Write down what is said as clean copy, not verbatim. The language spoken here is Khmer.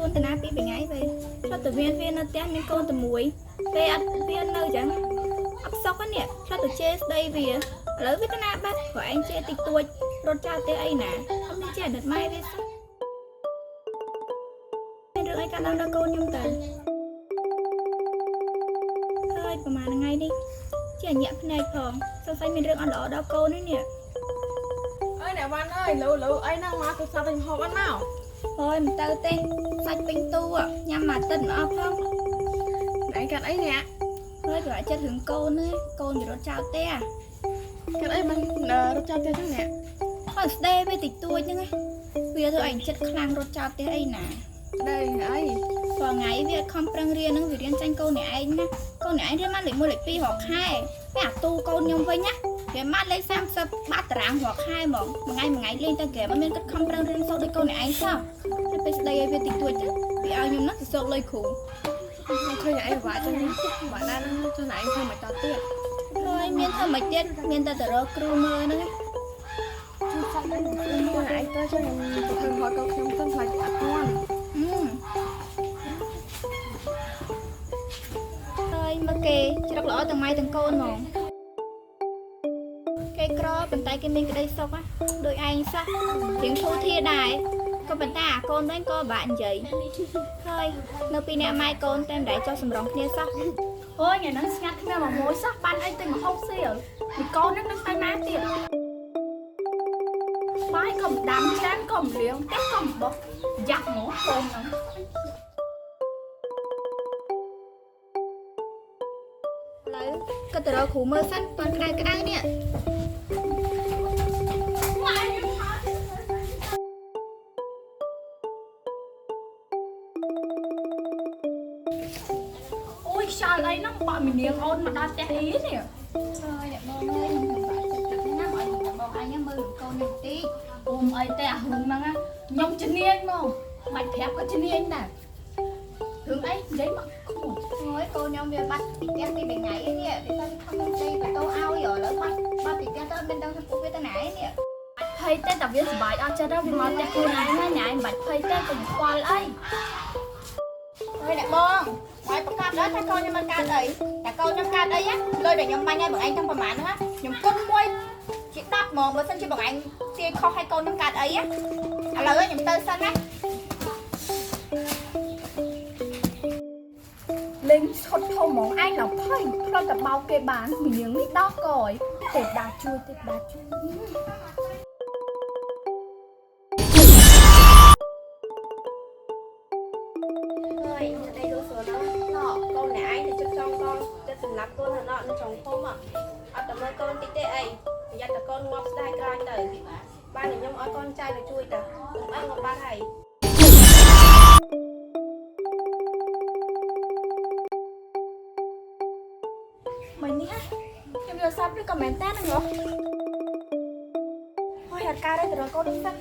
ខ្លួនតាណាពីថ្ងៃវិញឆ្លត់ទៅវានៅផ្ទះមានកូនតែមួយពេលអត់វានៅចឹងអត់សុខនេះឆ្លត់ទៅជេរស្ដីវាឥឡូវវាតាណាបាត់ព្រោះឯងជេរតិចតួចរត់ចោលផ្ទះអីណាអត់មានចេះដិតម៉ែវាសោះមានរឿងអីកើតឡើងដល់កូនខ្ញុំទៅហើយប្រហែលថ្ងៃនេះជាញាក់ភ្នែកផងសង្ស័យមានរឿងអត់ល្អដល់កូននេះអើយអ្នកវ៉ាន់អើយលូអីហ្នឹងមកទៅសាប់ទៅហូបអត់មកអូយមិនទៅទេសាច់ពេញទូញ៉ាំមួយទឹកមិនអស់ផងឯងកាត់អីអ្នកហើយប្រហែលចិត្តរឿងកូននេះកូនវារត់ចោលផ្ទះកាត់អីមិនរត់ចោលផ្ទះចឹងអ្នកអត់ស្ដីវាតិចតួចហ្នឹងវាធ្វើឯងចិត្តខ្លាំងរត់ចោលផ្ទះអីណាស្ដីអីព្រោះថ្ងៃវាខំប្រឹងរៀនហ្នឹងវារៀនចាញ់កូនអ្នកឯងណាកូនអ្នកឯងរៀនបានលេខ1លេខ2រាល់ខែតែអាទូកូនខ្ញុំវិញណាវាបានលេខ30បាត់តារាងរាល់ខែហ្មងមួយថ្ងៃលេងទៅហ្គេមអត់មានគិតខំប្រឹងរៀនសូត្រដូចកូនអ្នកឯងសោះតែពេលស្ដីឲ្យវាតិចតួចទៅវាឲ្យខ្ញុំណាទៅសោកលុយគ្រូខ្ញុំឃើញឯងបាក់ចឹងបាក់ណាស់ចុះឯងធ្វើមិនតទៀតហើយមានធ្វើមិនទៀតមានតែទៅរកគ្រូមើលហ្នឹងជួយសាច់ទៅគ្រូមើលឯងទៅចឹងខ្ញុំទៅធ្វើហត់កូនខ្ញុំទៅខ្លាចអត់ទាន់ហើយមកគេច្រកល្អទាំងម៉ែទាំងកូនហ្មងគេក្រប៉ុន្តែគេមានក្តីសុខណាដូចឯងសោះរៀងធូរធារដែរក៏ប៉ុន្តែអាកូនវិញក៏បាក់និយាយហើយនៅពីអ្នកម៉ែកូនតែមិនដែលចោះសម្រងគ្នាសោះអូយថ្ងៃហ្នឹងស្ងាត់គ្នាមកមួយសោះបានអីទៅមកហូបស៊ីពីកូនហ្នឹងនឹងទៅណាទៀតបាយក៏មិនដាំចានក៏មិនលាងតែក៏មិនបោះយ៉ាក់ហ្មងកូនហ្នឹងឥឡូវក៏ទៅរកគ្រូមើលសិនតន់ក្តៅនេះអូយខ្យល់អីហ្នឹងបាក់មីនាងអូនមកដល់ផ្ទះអីនេះហើយអ្នកបងអើយខ្ញុំបាក់ចិត្តណាស់ឲ្យបងអញមើលកូនខ្ញុំតិចអូមអីតែអារឿងហ្នឹងខ្ញុំជំនាញមកបាច់ប្រាប់ក៏ជំនាញដែររឿងអីនិយាយមកហើយកូនខ្ញុំវាបាត់ពីផ្ទះពីថ្ងៃនេះវាថាខំខ្ញុំជ័យបន្ទោឲ្យឥឡូវបាត់ពីផ្ទះទៅមិនដឹងថាពួកវាទៅណានេះភ័យទេតែវាសុបាយអត់ចិត្តទៅវាមកផ្ទះខ្លួនឯងណាញ៉ៃមិនបាច់ភ័យទេកុំខ្វល់អីហើយអ្នកបងហើយប្រកាសដល់ថាកូនខ្ញុំមិនកើតអីតែកូនខ្ញុំកើតអីលុយដែលខ្ញុំបាញ់ឲ្យបងឯងទាំងប្រហែលហ្នឹងខ្ញុំគុណមួយជា10ហ្មងបើសិនជាបងឯងទាយខុសឲ្យកូនខ្ញុំកើតអីឥឡូវខ្ញុំទៅសិនណាលេងឈុតធំហ្មងឯងឡើងភ័យផ្លត់តែបោកគេបានមីនាងនេះដោះកយទេដាជួយហើយតែលោកសួរណោះកូនអ្នកឯងទៅចិត្តចង់កូនចិត្តសម្រាប់កូនណោះនៅtrongភូមិអត់តែមើលកូនតិចទេអីប្រយ័ត្នតែកូនងាប់ស្ដាយក្រោយទៅបានខ្ញុំឲ្យកូនចៅទៅជួយទៅអត់ងាប់បាត់ហើយមិញនេះខ្ញុំយកសាប់ឬក៏មែនតើហ្នឹងហ៎ហើយហេតុការណ៍ទៅរកកូននេះសិន